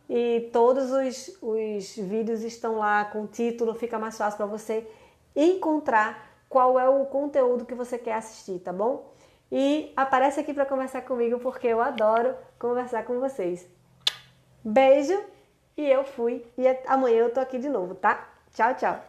e todos os vídeos estão lá com o título, fica mais fácil para você encontrar qual é o conteúdo que você quer assistir, tá bom? E aparece aqui para conversar comigo, porque eu adoro conversar com vocês. Beijo e eu fui. E amanhã eu tô aqui de novo, tá? Tchau, tchau.